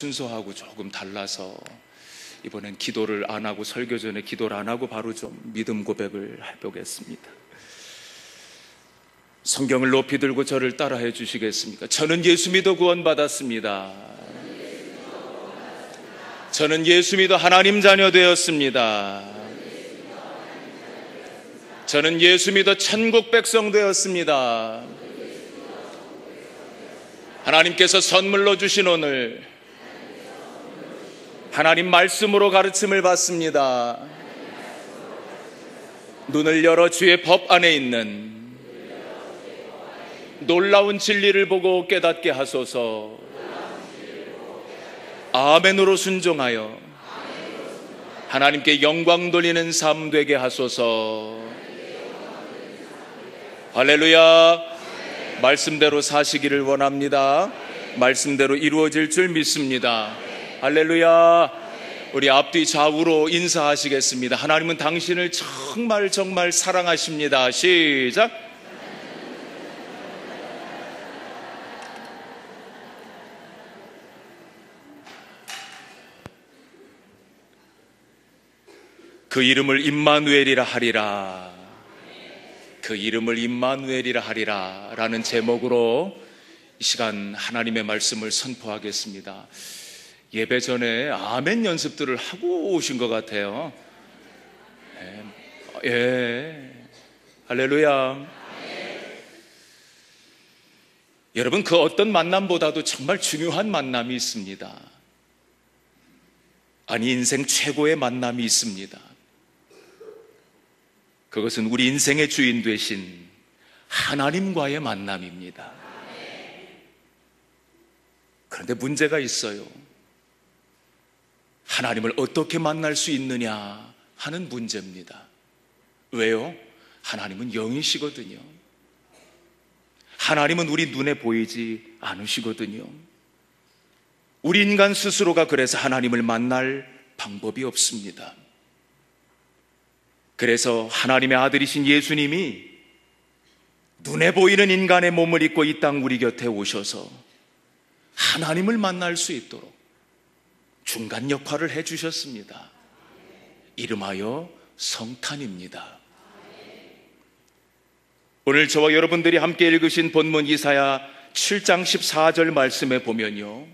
순서하고 조금 달라서 이번엔 기도를 안 하고, 설교 전에 기도를 안 하고 바로 좀 믿음 고백을 해보겠습니다. 성경을 높이 들고 저를 따라해 주시겠습니까? 저는 예수 믿어 구원받았습니다. 저는 예수 믿어 하나님 자녀 되었습니다. 저는 예수 믿어 천국 백성 되었습니다. 하나님께서 선물로 주신 오늘 하나님 말씀으로 가르침을 받습니다. 눈을 열어 주의 법 안에 있는 놀라운 진리를 보고 깨닫게 하소서. 아멘으로 순종하여 하나님께 영광 돌리는 삶 되게 하소서. 할렐루야. 말씀대로 사시기를 원합니다. 말씀대로 이루어질 줄 믿습니다. 할렐루야. 우리 앞뒤 좌우로 인사하시겠습니다. 하나님은 당신을 정말 정말 사랑하십니다. 시작. 그 이름을 임마누엘이라 하리라. 그 이름을 임마누엘이라 하리라 라는 제목으로 이 시간 하나님의 말씀을 선포하겠습니다. 예배 전에 아멘 연습들을 하고 오신 것 같아요. 할렐루야. 여러분, 그 어떤 만남보다도 정말 중요한 만남이 있습니다. 아니, 인생 최고의 만남이 있습니다. 그것은 우리 인생의 주인 되신 하나님과의 만남입니다. 그런데 문제가 있어요. 하나님을 어떻게 만날 수 있느냐 하는 문제입니다. 왜요? 하나님은 영이시거든요. 하나님은 우리 눈에 보이지 않으시거든요. 우리 인간 스스로가 그래서 하나님을 만날 방법이 없습니다. 그래서 하나님의 아들이신 예수님이 눈에 보이는 인간의 몸을 입고 이 땅 우리 곁에 오셔서 하나님을 만날 수 있도록 중간 역할을 해주셨습니다. 이름하여 성탄입니다. 오늘 저와 여러분들이 함께 읽으신 본문 이사야 7장 14절 말씀에 보면요,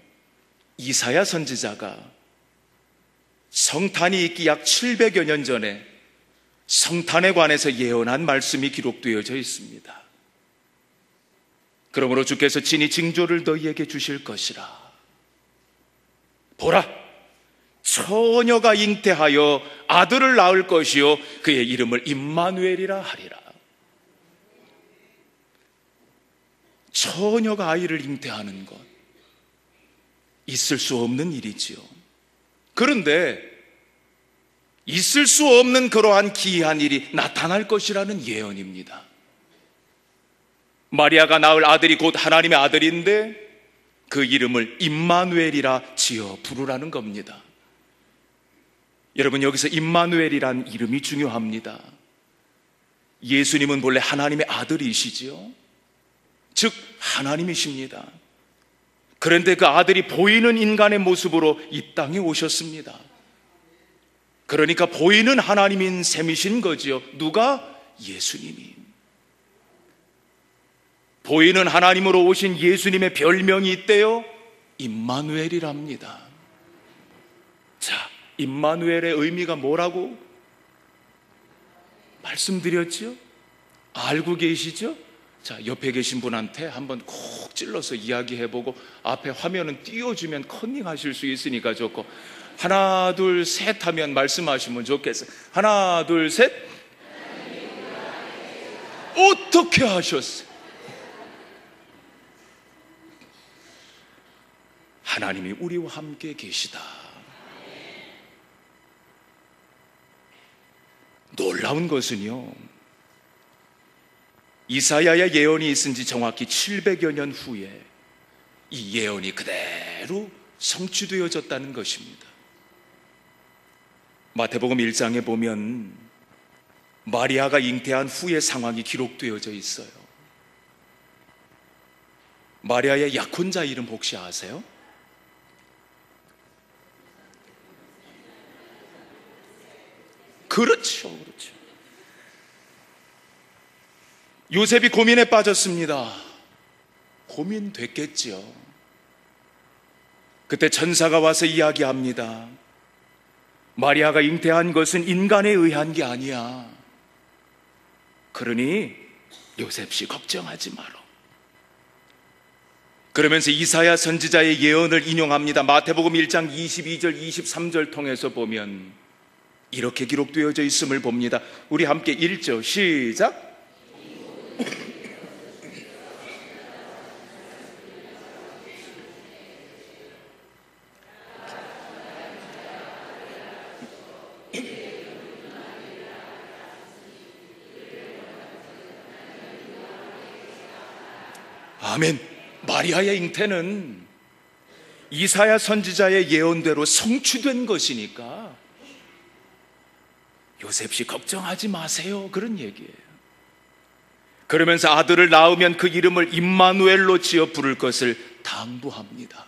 이사야 선지자가 성탄이 있기 약 700여 년 전에 성탄에 관해서 예언한 말씀이 기록되어져 있습니다. 그러므로 주께서 친히 징조를 너희에게 주실 것이라. 보라, 처녀가 잉태하여 아들을 낳을 것이요 그의 이름을 임마누엘이라 하리라. 처녀가 아이를 잉태하는 것, 있을 수 없는 일이지요. 그런데 있을 수 없는 그러한 기이한 일이 나타날 것이라는 예언입니다. 마리아가 낳을 아들이 곧 하나님의 아들인데 그 이름을 임마누엘이라 지어 부르라는 겁니다. 여러분, 여기서 임마누엘이란 이름이 중요합니다. 예수님은 본래 하나님의 아들이시지요. 즉 하나님이십니다. 그런데 그 아들이 보이는 인간의 모습으로 이 땅에 오셨습니다. 그러니까 보이는 하나님인 셈이신 거지요. 누가? 예수님이. 보이는 하나님으로 오신 예수님의 별명이 있대요. 임마누엘이랍니다. 자, 임마누엘의 의미가 뭐라고 말씀드렸지요? 알고 계시죠? 자, 옆에 계신 분한테 한번 콕 찔러서 이야기해보고 앞에 화면은 띄워주면 컨닝하실 수 있으니까 좋고, 하나 둘 셋 하면 말씀하시면 좋겠어요. 하나 둘 셋. 어떻게 하셨어요? 하나님이 우리와 함께 계시다. 놀라운 것은요, 이사야의 예언이 있은 지 정확히 700여 년 후에 이 예언이 그대로 성취되어졌다는 것입니다. 마태복음 1장에 보면 마리아가 잉태한 후의 상황이 기록되어져 있어요. 마리아의 약혼자 이름 혹시 아세요? 그렇죠. 요셉이 고민에 빠졌습니다. 고민됐겠지요. 그때 천사가 와서 이야기합니다. 마리아가 잉태한 것은 인간에 의한 게 아니야. 그러니 요셉씨 걱정하지 마라. 그러면서 이사야 선지자의 예언을 인용합니다. 마태복음 1장 22절 23절 통해서 보면 이렇게 기록되어져 있음을 봅니다. 우리 함께 1절 시작. 아멘. 마리아의 잉태는 이사야 선지자의 예언대로 성취된 것이니까 요셉씨 걱정하지 마세요. 그런 얘기예요. 그러면서 아들을 낳으면 그 이름을 임마누엘로 지어 부를 것을 당부합니다.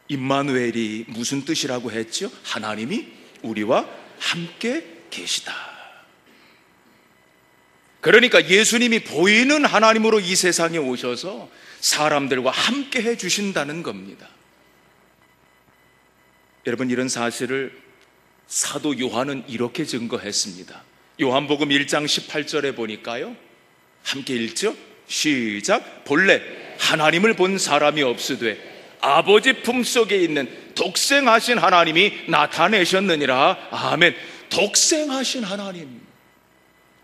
임마누엘이 무슨 뜻이라고 했죠? 하나님이 우리와 함께 계시다. 그러니까 예수님이 보이는 하나님으로 이 세상에 오셔서 사람들과 함께 해주신다는 겁니다. 여러분, 이런 사실을 사도 요한은 이렇게 증거했습니다. 요한복음 1장 18절에 보니까요, 함께 읽죠? 시작. 본래 하나님을 본 사람이 없으되 아버지 품속에 있는 독생하신 하나님이 나타내셨느니라. 아멘. 독생하신 하나님,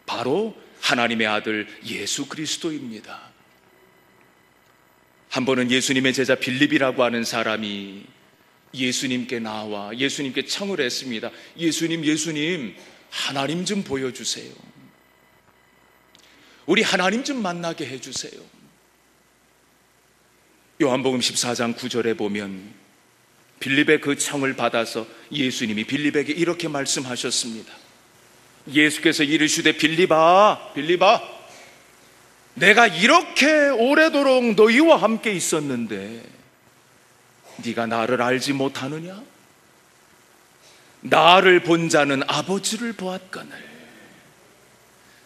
바로 하나님의 아들 예수 그리스도입니다. 한 번은 예수님의 제자 빌립이라고 하는 사람이 예수님께 나와 예수님께 청을 했습니다. 예수님, 하나님 좀 보여주세요. 우리 하나님 좀 만나게 해주세요. 요한복음 14장 9절에 보면 빌립의 그 청을 받아서 예수님이 빌립에게 이렇게 말씀하셨습니다. 예수께서 이르시되 빌립아, 내가 이렇게 오래도록 너희와 함께 있었는데 네가 나를 알지 못하느냐? 나를 본 자는 아버지를 보았거늘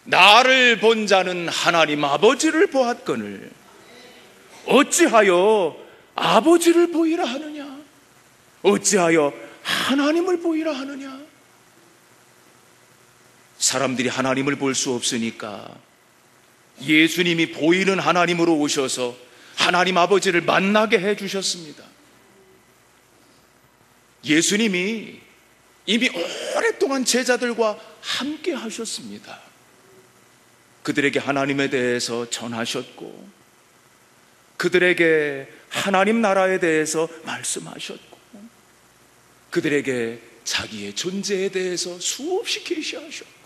나를 본 자는 하나님 아버지를 보았거늘 어찌하여 아버지를 보이라 하느냐? 어찌하여 하나님을 보이라 하느냐? 사람들이 하나님을 볼 수 없으니까 예수님이 보이는 하나님으로 오셔서 하나님 아버지를 만나게 해주셨습니다. 예수님이 이미 오랫동안 제자들과 함께 하셨습니다. 그들에게 하나님에 대해서 전하셨고, 그들에게 하나님 나라에 대해서 말씀하셨고, 그들에게 자기의 존재에 대해서 수없이 계시하셨고,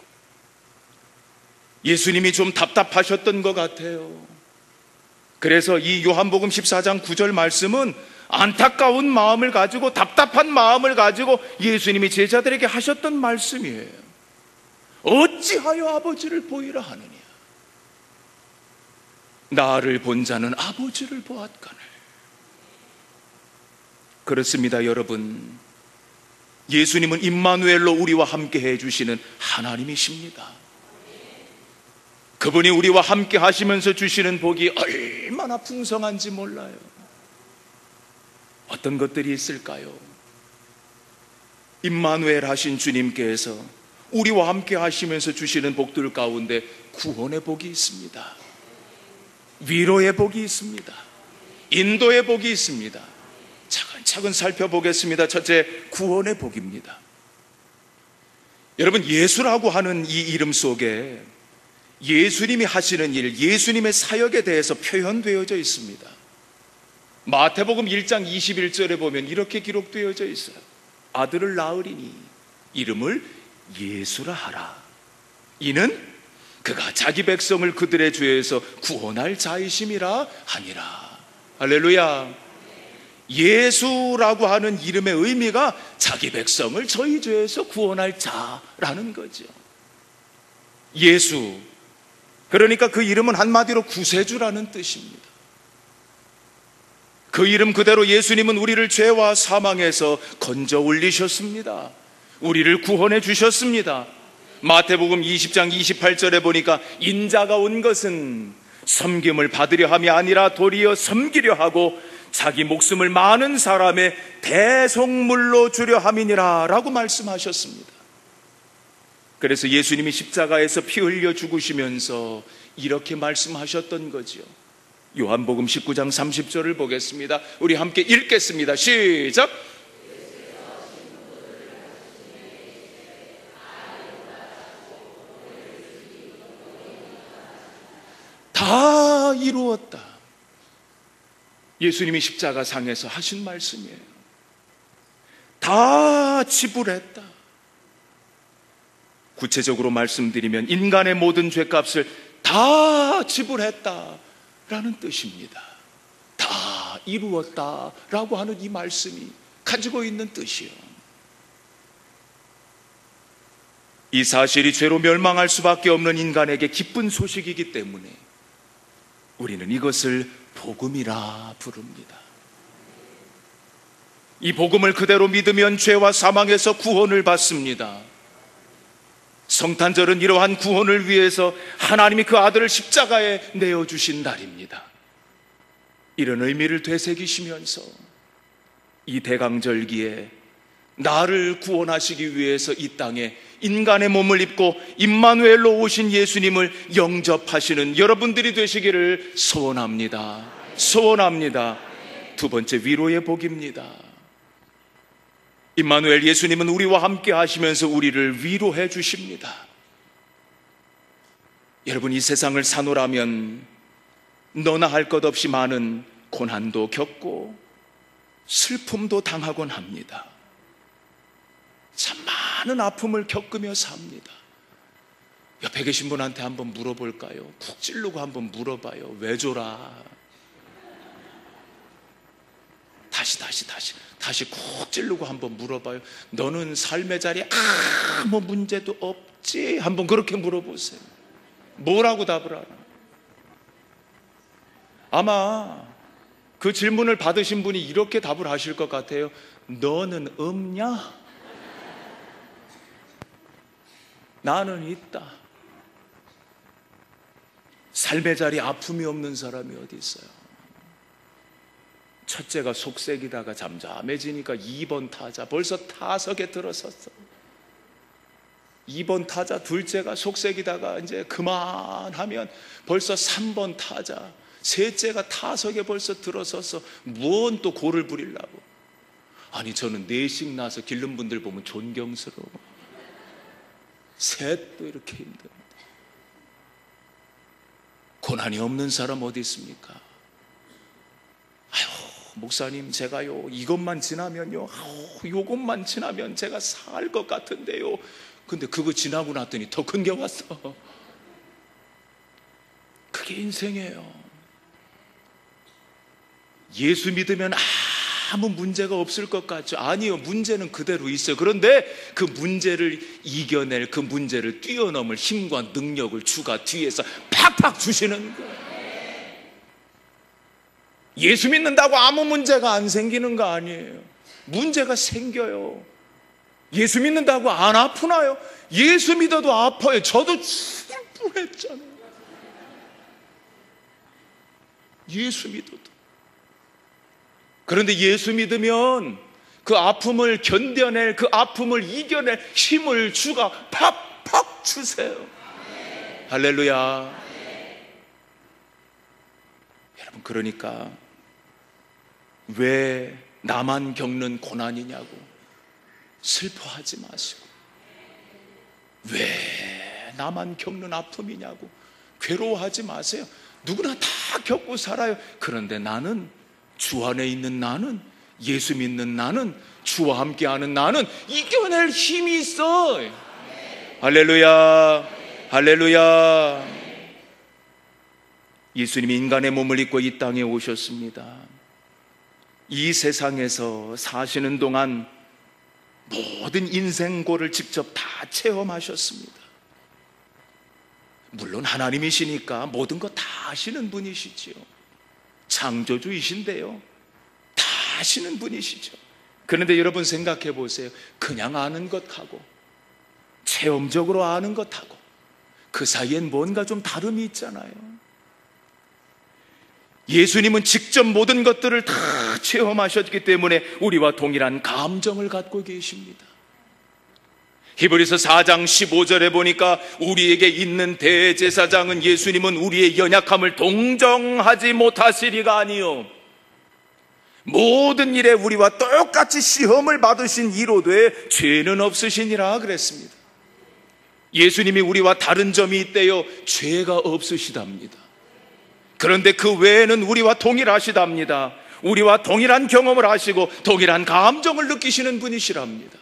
예수님이 좀 답답하셨던 것 같아요. 그래서 이 요한복음 14장 9절 말씀은 안타까운 마음을 가지고, 답답한 마음을 가지고 예수님이 제자들에게 하셨던 말씀이에요. 어찌하여 아버지를 보이라 하느냐? 나를 본 자는 아버지를 보았거늘. 그렇습니다, 여러분. 예수님은 임마누엘로 우리와 함께 해주시는 하나님이십니다. 그분이 우리와 함께 하시면서 주시는 복이 얼마나 풍성한지 몰라요. 어떤 것들이 있을까요? 임마누엘 하신 주님께서 우리와 함께 하시면서 주시는 복들 가운데 구원의 복이 있습니다. 위로의 복이 있습니다. 인도의 복이 있습니다. 차근차근 살펴보겠습니다. 첫째, 구원의 복입니다. 여러분, 예수라고 하는 이 이름 속에 예수님이 하시는 일, 예수님의 사역에 대해서 표현되어져 있습니다. 마태복음 1장 21절에 보면 이렇게 기록되어져 있어요. 아들을 낳으리니 이름을 예수라 하라. 이는 그가 자기 백성을 그들의 죄에서 구원할 자이심이라 하니라. 할렐루야. 예수라고 하는 이름의 의미가 자기 백성을 저희 죄에서 구원할 자라는 거죠. 예수, 그러니까 그 이름은 한마디로 구세주라는 뜻입니다. 그 이름 그대로 예수님은 우리를 죄와 사망에서 건져 올리셨습니다. 우리를 구원해 주셨습니다. 마태복음 20장 28절에 보니까 인자가 온 것은 섬김을 받으려 함이 아니라 도리어 섬기려 하고 자기 목숨을 많은 사람의 대속물로 주려 함이니라 라고 말씀하셨습니다. 그래서 예수님이 십자가에서 피 흘려 죽으시면서 이렇게 말씀하셨던 거죠. 요한복음 19장 30절을 보겠습니다. 우리 함께 읽겠습니다. 시작. 다 이루었다. 예수님이 십자가 상에서 하신 말씀이에요. 다 지불했다. 구체적으로 말씀드리면 인간의 모든 죄값을 다 지불했다라는 뜻입니다. 다 이루었다라고 하는 이 말씀이 가지고 있는 뜻이요. 이 사실이 죄로 멸망할 수밖에 없는 인간에게 기쁜 소식이기 때문에 우리는 이것을 복음이라 부릅니다. 이 복음을 그대로 믿으면 죄와 사망에서 구원을 받습니다. 성탄절은 이러한 구원을 위해서 하나님이 그 아들을 십자가에 내어주신 날입니다. 이런 의미를 되새기시면서 이 대강절기에 나를 구원하시기 위해서 이 땅에 인간의 몸을 입고 임마누엘로 오신 예수님을 영접하시는 여러분들이 되시기를 소원합니다. 소원합니다. 두 번째, 위로의 복입니다. 임마누엘 예수님은 우리와 함께 하시면서 우리를 위로해 주십니다. 여러분, 이 세상을 사노라면 너나 할 것 없이 많은 고난도 겪고 슬픔도 당하곤 합니다. 참 많은 아픔을 겪으며 삽니다. 옆에 계신 분한테 한번 물어볼까요? 푹 찌르고 한번 물어봐요. 왜 줘라? 다시 쿡 찌르고 한번 물어봐요. 너는 삶의 자리에 아무 문제도 없지? 한번 그렇게 물어보세요. 뭐라고 답을 하나? 아마 그 질문을 받으신 분이 이렇게 답을 하실 것 같아요. 너는 없냐? 나는 있다. 삶의 자리에 아픔이 없는 사람이 어디 있어요? 첫째가 속색이다가 잠잠해지니까 2번 타자 벌써 타석에 들어섰어. 2번 타자 둘째가 속색이다가 이제 그만하면 벌써 3번 타자 셋째가 타석에 벌써 들어섰어. 무언 또 고를 부리려고. 아니, 저는 넷씩 나서 기른 분들 보면 존경스러워. 셋도 이렇게 힘듭니다. 고난이 없는 사람 어디 있습니까? 아유, 목사님, 제가요 이것만 지나면요, 요것만 지나면 제가 살 것 같은데요. 근데 그거 지나고 났더니 더 큰 게 왔어. 그게 인생이에요. 예수 믿으면 아무 문제가 없을 것 같죠? 아니요, 문제는 그대로 있어요. 그런데 그 문제를 이겨낼, 그 문제를 뛰어넘을 힘과 능력을 주가 뒤에서 팍팍 주시는 거예요. 예수 믿는다고 아무 문제가 안 생기는 거 아니에요. 문제가 생겨요. 예수 믿는다고 안 아프나요? 예수 믿어도 아파요. 저도 죽을 뻔했잖아요. 예수 믿어도. 그런데 예수 믿으면 그 아픔을 견뎌낼, 그 아픔을 이겨낼 힘을 주가 팍팍 주세요. 할렐루야. 여러분, 그러니까 왜 나만 겪는 고난이냐고 슬퍼하지 마시고, 왜 나만 겪는 아픔이냐고 괴로워하지 마세요. 누구나 다 겪고 살아요. 그런데 나는, 주 안에 있는 나는, 예수 믿는 나는, 주와 함께하는 나는 이겨낼 힘이 있어. 할렐루야, 할렐루야. 예수님이 인간의 몸을 입고 이 땅에 오셨습니다. 이 세상에서 사시는 동안 모든 인생고를 직접 다 체험하셨습니다. 물론 하나님이시니까 모든 거 다 아시는 분이시지요. 창조주이신데요, 다 아시는 분이시죠. 그런데 여러분 생각해 보세요. 그냥 아는 것하고 체험적으로 아는 것하고 그 사이엔 뭔가 좀 다름이 있잖아요. 예수님은 직접 모든 것들을 다 체험하셨기 때문에 우리와 동일한 감정을 갖고 계십니다. 히브리서 4장 15절에 보니까 우리에게 있는 대제사장은 예수님은 우리의 연약함을 동정하지 못하시리가 아니요 모든 일에 우리와 똑같이 시험을 받으신 이로되 죄는 없으시니라 그랬습니다. 예수님이 우리와 다른 점이 있대요. 죄가 없으시답니다. 그런데 그 외에는 우리와 동일하시답니다. 우리와 동일한 경험을 하시고 동일한 감정을 느끼시는 분이시랍니다.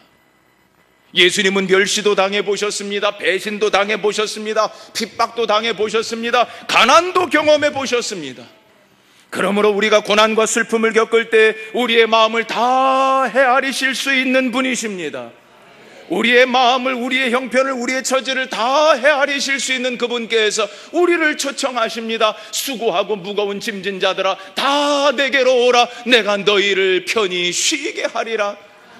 예수님은 멸시도 당해보셨습니다. 배신도 당해보셨습니다. 핍박도 당해보셨습니다. 가난도 경험해보셨습니다. 그러므로 우리가 고난과 슬픔을 겪을 때 우리의 마음을 다 헤아리실 수 있는 분이십니다. 우리의 마음을, 우리의 형편을, 우리의 처지를 다 헤아리실 수 있는 그분께서 우리를 초청하십니다. 수고하고 무거운 짐진 자들아 다 내게로 오라. 내가 너희를 편히 쉬게 하리라.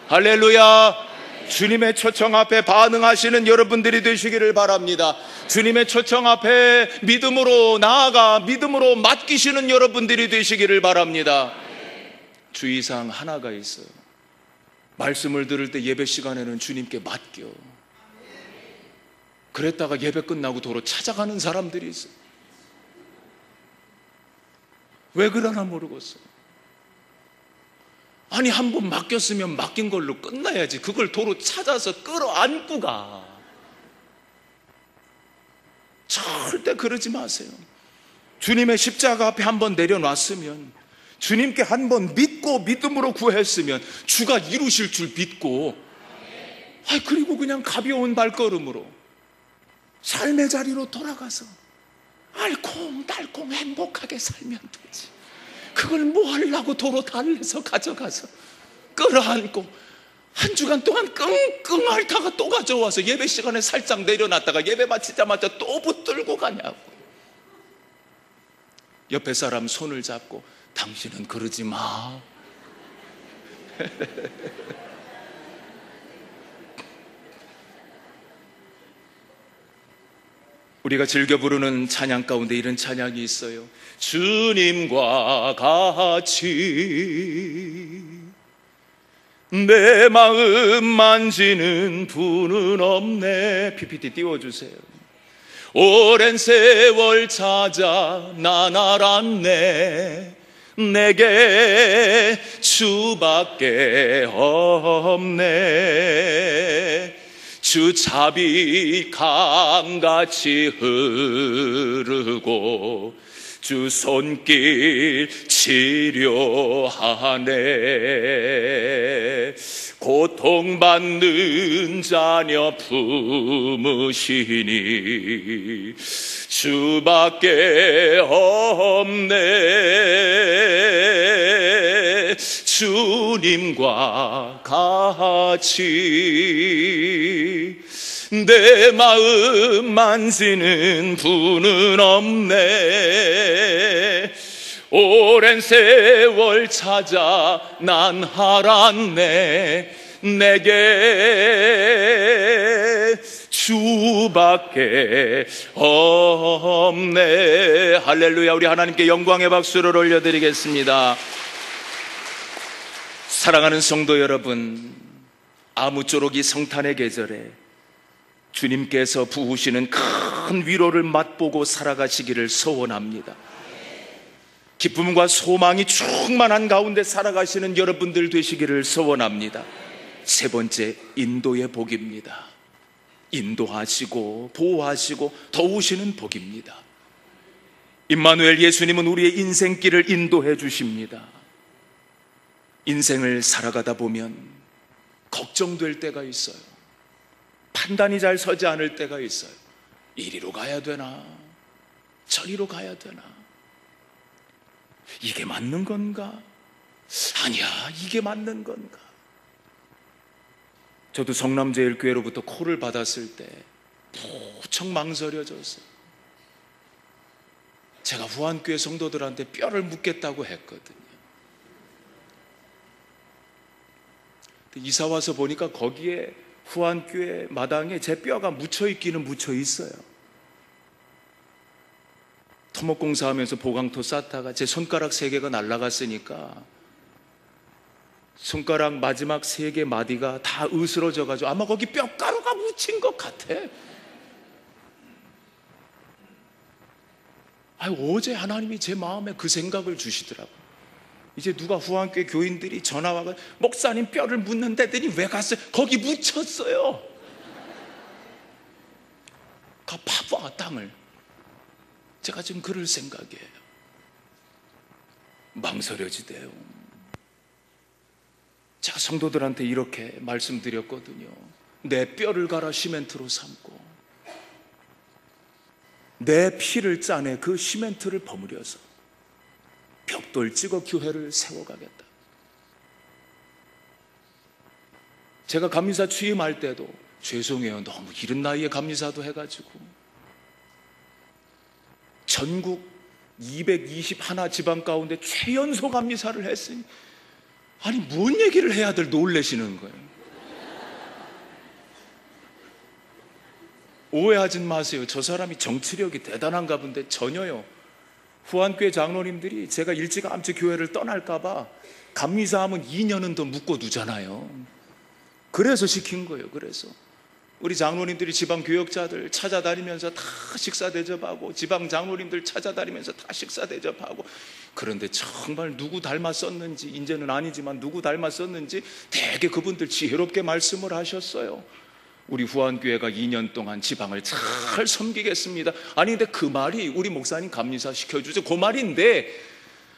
할렐루야. 주님의 초청 앞에 반응하시는 여러분들이 되시기를 바랍니다. 주님의 초청 앞에 믿음으로 나아가 믿음으로 맡기시는 여러분들이 되시기를 바랍니다. 주의사항 하나가 있어요. 말씀을 들을 때 예배 시간에는 주님께 맡겨. 그랬다가 예배 끝나고 도로 찾아가는 사람들이 있어요. 왜 그러나 모르겠어. 아니 한 번 맡겼으면 맡긴 걸로 끝나야지. 그걸 도로 찾아서 끌어안고 가. 절대 그러지 마세요. 주님의 십자가 앞에 한 번 내려놨으면, 주님께 한 번 믿고 믿음으로 구했으면 주가 이루실 줄 믿고, 그리고 그냥 가벼운 발걸음으로 삶의 자리로 돌아가서 알콩달콩 행복하게 살면 되지. 그걸 뭐 하려고 도로 달래서 가져가서 끌어안고 한 주간 동안 끙끙 앓다가 또 가져와서 예배 시간에 살짝 내려놨다가 예배 마치자마자 또 붙들고 가냐고. 옆에 사람 손을 잡고 당신은 그러지 마. 우리가 즐겨 부르는 찬양 가운데 이런 찬양이 있어요. 주님과 같이 내 마음 만지는 분은 없네. PPT 띄워주세요. 오랜 세월 찾아 난 알았네. 내게 주밖에 없네. 주 자비 강같이 흐르고 주 손길 치료하네. 고통받는 자녀 품으시니 주밖에 없네. 주님과 같이 내 마음 만지는 분은 없네. 오랜 세월 찾아 난 알았네. 내게 주밖에 없네. 할렐루야. 우리 하나님께 영광의 박수를 올려드리겠습니다. 사랑하는 성도 여러분, 아무쪼록 이 성탄의 계절에 주님께서 부으시는 큰 위로를 맛보고 살아가시기를 소원합니다. 기쁨과 소망이 충만한 가운데 살아가시는 여러분들 되시기를 소원합니다. 세 번째, 인도의 복입니다. 인도하시고 보호하시고 도우시는 복입니다. 임마누엘 예수님은 우리의 인생길을 인도해 주십니다. 인생을 살아가다 보면 걱정될 때가 있어요. 판단이 잘 서지 않을 때가 있어요. 이리로 가야 되나 저리로 가야 되나, 이게 맞는 건가, 아니야 이게 맞는 건가. 저도 성남제일교회로부터 콜을 받았을 때 무척 망설여졌어요. 제가 후안교회 성도들한테 뼈를 묻겠다고 했거든요. 이사 와서 보니까 거기에 후안교회 마당에 제 뼈가 묻혀있기는 묻혀있어요. 토목공사하면서 보강토 쌓다가 제 손가락 3개가 날아갔으니까 손가락 마지막 3개 마디가 다 으스러져가지고 아마 거기 뼈가루가 묻힌 것 같아. 어제 하나님이 제 마음에 그 생각을 주시더라고요. 이제 누가 후안교회 교인들이 전화 와서 목사님 뼈를 묻는다더니 왜 갔어요? 거기 묻혔어요. 가 파봐 땅을. 제가 지금 그럴 생각이에요. 망설여지대요. 제가 성도들한테 이렇게 말씀드렸거든요. 내 뼈를 갈아 시멘트로 삼고 내 피를 짜내 그 시멘트를 버무려서 벽돌 찍어 교회를 세워가겠다. 제가 감리사 취임할 때도 죄송해요, 너무 이른 나이에 감리사도 해가지고 전국 221 지방 가운데 최연소 감리사를 했으니 아니 뭔 얘기를 해야들 놀래시는 거예요. 오해하지 마세요. 저 사람이 정치력이 대단한가 본데 전혀요. 후안교회 장로님들이 제가 일찌감치 교회를 떠날까봐 감리사하면 2년은 더 묶어두잖아요. 그래서 시킨 거예요. 그래서 우리 장로님들이 지방 교역자들 찾아다니면서 다 식사 대접하고 지방 장로님들 찾아다니면서 다 식사 대접하고 그런데 정말 누구 닮았었는지 이제는 아니지만 누구 닮았었는지 되게 그분들 지혜롭게 말씀을 하셨어요. 우리 후안교회가 2년 동안 지방을 잘 섬기겠습니다. 아니 근데 그 말이 우리 목사님 감리사 시켜주죠. 그 말인데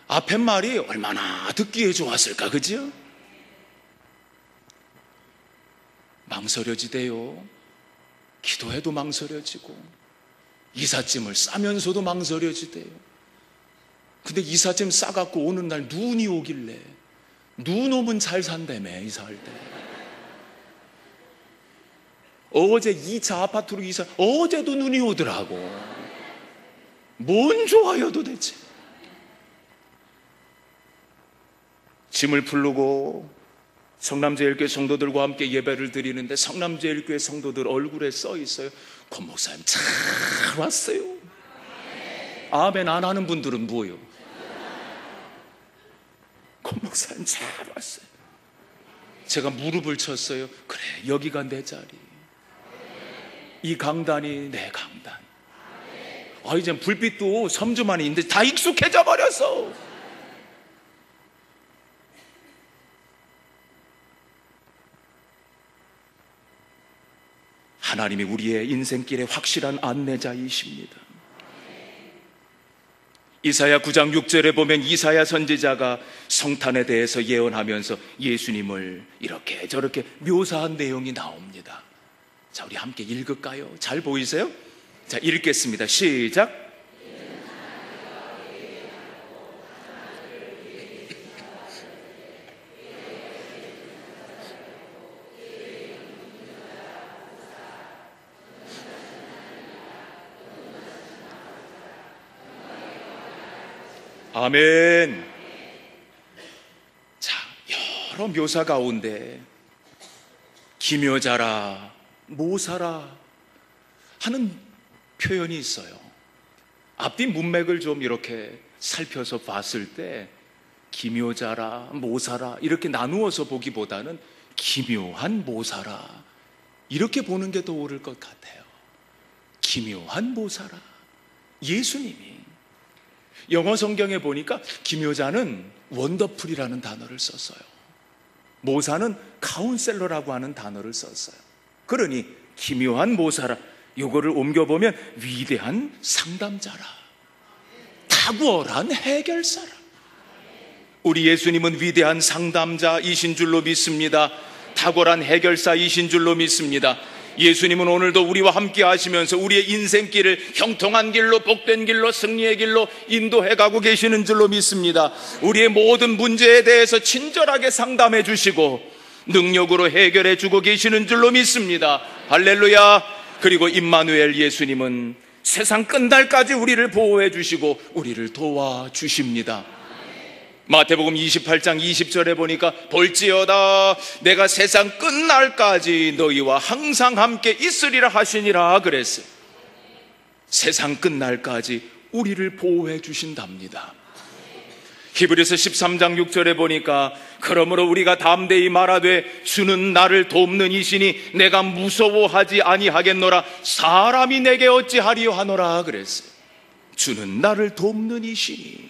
앞에 말이 얼마나 듣기에 좋았을까, 그죠? 망설여지대요. 기도해도 망설여지고 이삿짐을 싸면서도 망설여지대요. 근데 이삿짐 싸갖고 오는 날 눈이 오길래 눈 오면 잘 산다며 이사할 때. 어제 2차 아파트로 이사, 어제도 눈이 오더라고. 뭔 좋아요 도대체. 짐을 풀고 성남제일교회 성도들과 함께 예배를 드리는데 성남제일교회 성도들 얼굴에 써 있어요. 권 목사님 잘 왔어요. 아멘 안 하는 분들은 뭐요? 권 목사님 잘 왔어요. 제가 무릎을 쳤어요. 그래 여기가 내 자리, 이 강단이 내 강단. 이젠 불빛도 섬주만이 있는데 다 익숙해져 버렸어. 하나님이 우리의 인생길의 확실한 안내자이십니다. 이사야 9장 6절에 보면 이사야 선지자가 성탄에 대해서 예언하면서 예수님을 이렇게 저렇게 묘사한 내용이 나옵니다. 자, 우리 함께 읽을까요? 잘 보이세요? 자, 읽겠습니다. 시작. 아멘. 자, 여러 묘사 가운데 기묘자라, 모사라 하는 표현이 있어요. 앞뒤 문맥을 좀 이렇게 살펴서 봤을 때 기묘자라, 모사라 이렇게 나누어서 보기보다는 기묘한 모사라 이렇게 보는 게 더 옳을 것 같아요. 기묘한 모사라, 예수님이. 영어 성경에 보니까 기묘자는 원더풀이라는 단어를 썼어요. 모사는 카운셀러라고 하는 단어를 썼어요. 그러니 기묘한 모사라, 요거를 옮겨보면 위대한 상담자라, 탁월한 해결사라. 우리 예수님은 위대한 상담자이신 줄로 믿습니다. 탁월한 해결사이신 줄로 믿습니다. 예수님은 오늘도 우리와 함께 하시면서 우리의 인생길을 형통한 길로, 복된 길로, 승리의 길로 인도해 가고 계시는 줄로 믿습니다. 우리의 모든 문제에 대해서 친절하게 상담해 주시고 능력으로 해결해 주고 계시는 줄로 믿습니다. 할렐루야. 그리고 임마누엘 예수님은 세상 끝날까지 우리를 보호해 주시고 우리를 도와주십니다. 마태복음 28장 20절에 보니까 볼지어다 내가 세상 끝날까지 너희와 항상 함께 있으리라 하시니라 그랬어요. 세상 끝날까지 우리를 보호해 주신답니다. 히브리서 13장 6절에 보니까 그러므로 우리가 담대히 말하되 주는 나를 돕는 이시니 내가 무서워하지 아니하겠노라. 사람이 내게 어찌하리요 하노라 그랬어요. 주는 나를 돕는 이시니,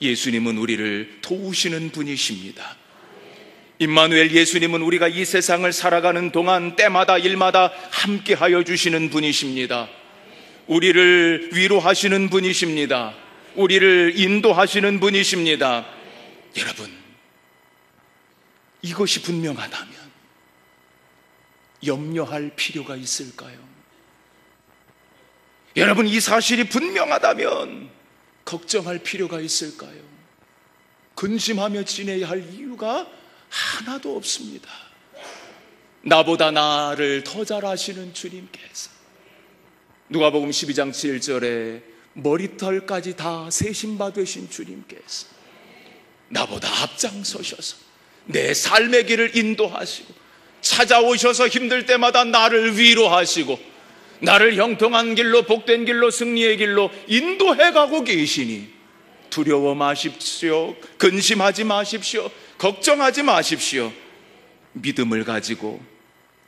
예수님은 우리를 도우시는 분이십니다. 임마누엘, 예수님은 우리가 이 세상을 살아가는 동안 때마다 일마다 함께하여 주시는 분이십니다. 우리를 위로하시는 분이십니다. 우리를 인도하시는 분이십니다. 여러분, 이것이 분명하다면 염려할 필요가 있을까요? 여러분, 이 사실이 분명하다면 걱정할 필요가 있을까요? 근심하며 지내야 할 이유가 하나도 없습니다. 나보다 나를 더 잘 아시는 주님께서, 누가복음 12장 7절에 머리털까지 다 세신 바 되신 주님께서 나보다 앞장서셔서 내 삶의 길을 인도하시고, 찾아오셔서 힘들 때마다 나를 위로하시고 나를 형통한 길로, 복된 길로, 승리의 길로 인도해 가고 계시니 두려워 마십시오. 근심하지 마십시오. 걱정하지 마십시오. 믿음을 가지고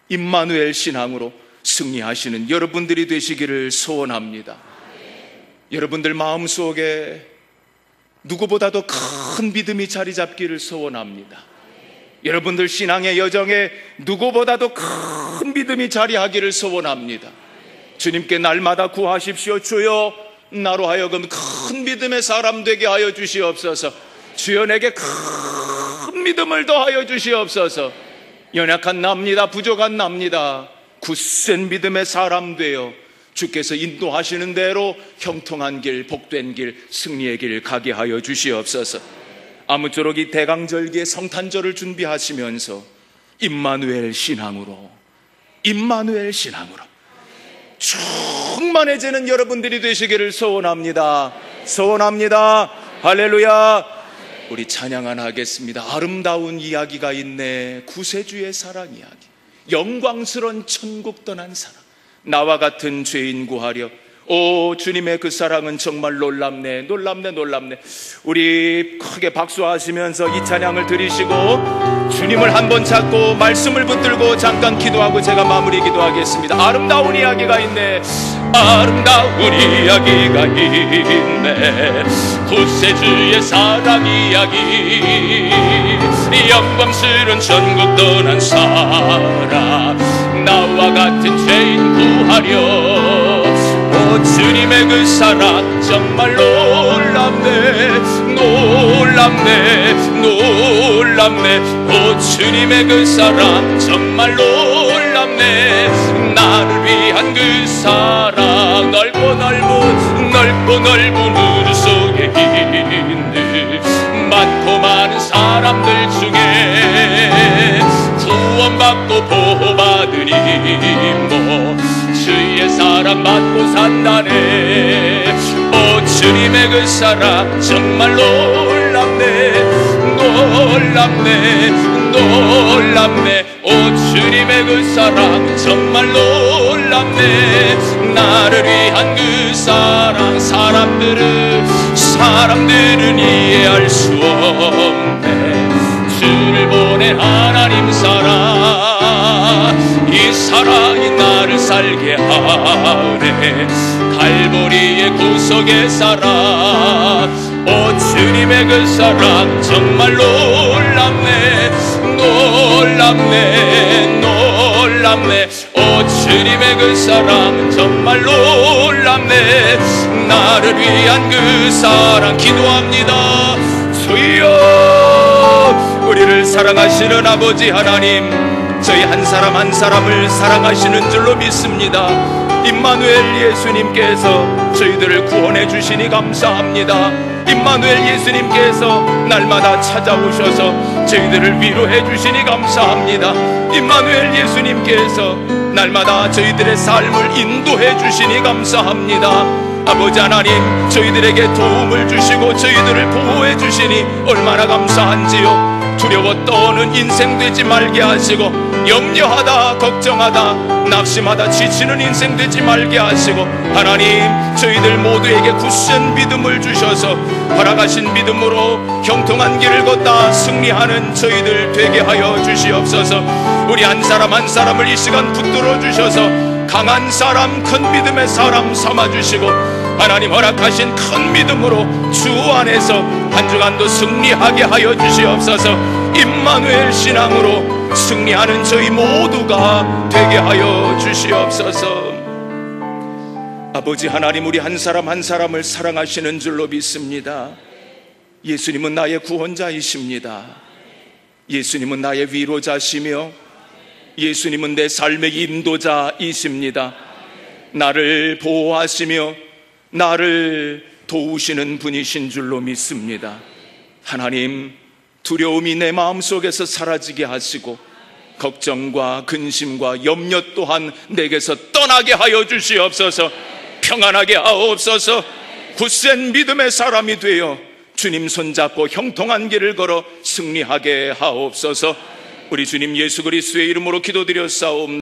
임마누엘 신앙으로 승리하시는 여러분들이 되시기를 소원합니다. 여러분들 마음속에 누구보다도 큰 믿음이 자리 잡기를 소원합니다. 여러분들 신앙의 여정에 누구보다도 큰 믿음이 자리하기를 소원합니다. 주님께 날마다 구하십시오. 주여, 나로 하여금 큰 믿음의 사람 되게 하여 주시옵소서. 주여, 내게 큰 믿음을 더하여 주시옵소서. 연약한 납니다. 부족한 납니다. 굳센 믿음의 사람 되어 주께서 인도하시는 대로 형통한 길, 복된 길, 승리의 길 가게 하여 주시옵소서. 아무쪼록 이 대강절기의 성탄절을 준비하시면서 임마누엘 신앙으로 충만해지는 여러분들이 되시기를 소원합니다. 소원합니다. 할렐루야. 우리 찬양 하나 하겠습니다. 아름다운 이야기가 있네. 구세주의 사랑 이야기, 영광스러운 천국 떠난 사랑, 나와 같은 죄인 구하려. 오, 주님의 그 사랑은 정말 놀랍네. 놀랍네, 놀랍네. 우리 크게 박수하시면서 이 찬양을 들으시고 주님을 한번 찾고 말씀을 붙들고 잠깐 기도하고 제가 마무리 기도하겠습니다. 아름다운 이야기가 있네. 아름다운 이야기가 있네. 구세주의 사랑 이야기, 영광스러운 천국 떠난 사랑, 나와 같은 죄인 구하려. 오, 주님의 그 사랑 정말 놀랍네. 놀랍네, 놀랍네. 오, 주님의 그 사랑 정말 놀랍네. 나를 위한 그 사랑, 넓고 넓은 우주 속에 있는 많고 많은 사람들 중에 구원받고 보호받으니 뭐 주의 사랑 받고 산다네. 오, 주님의 그 사랑 정말 놀랍네. 놀랍네, 놀랍네. 오, 주님의 그 사랑 정말 놀랍네. 나를 위한 그 사랑, 사람들은 이해할 수 없네. 주를 보낸 하나님 사랑, 이 사랑이 나를 살게 하네. 갈보리의 구속의 사랑, 오, 주님의 그 사랑 정말 놀랍네. 놀랍네, 놀랍네. 오, 주님의 그 사랑 정말 놀랍네. 나를 위한 그 사랑 기도합니다. 주여, 우리를 사랑하시는 아버지 하나님, 저희 한 사람 한 사람을 사랑하시는 줄로 믿습니다. 임마누엘 예수님께서 저희들을 구원해 주시니 감사합니다. 임마누엘 예수님께서 날마다 찾아오셔서 저희들을 위로해 주시니 감사합니다. 임마누엘 예수님께서 날마다 저희들의 삶을 인도해 주시니 감사합니다. 아버지 하나님, 저희들에게 도움을 주시고 저희들을 보호해 주시니 얼마나 감사한지요. 두려워 떠는 인생 되지 말게 하시고, 염려하다 걱정하다 낙심하다 지치는 인생 되지 말게 하시고, 하나님 저희들 모두에게 굳센 믿음을 주셔서 허락하신 믿음으로 형통한 길을 걷다 승리하는 저희들 되게 하여 주시옵소서. 우리 한 사람 한 사람을 이 시간 붙들어 주셔서 강한 사람, 큰 믿음의 사람 삼아주시고, 하나님 허락하신 큰 믿음으로 주 안에서 한 주간도 승리하게 하여 주시옵소서. 임마누엘 신앙으로 승리하는 저희 모두가 되게 하여 주시옵소서. 아버지 하나님, 우리 한 사람 한 사람을 사랑하시는 줄로 믿습니다. 예수님은 나의 구원자이십니다. 예수님은 나의 위로자시며 예수님은 내 삶의 인도자이십니다. 나를 보호하시며 나를 도우시는 분이신 줄로 믿습니다. 하나님, 두려움이 내 마음속에서 사라지게 하시고 걱정과 근심과 염려 또한 내게서 떠나게 하여 주시옵소서. 평안하게 하옵소서. 굳센 믿음의 사람이 되어 주님 손잡고 형통한 길을 걸어 승리하게 하옵소서. 우리 주님 예수 그리스도의 이름으로 기도드렸사옵나다.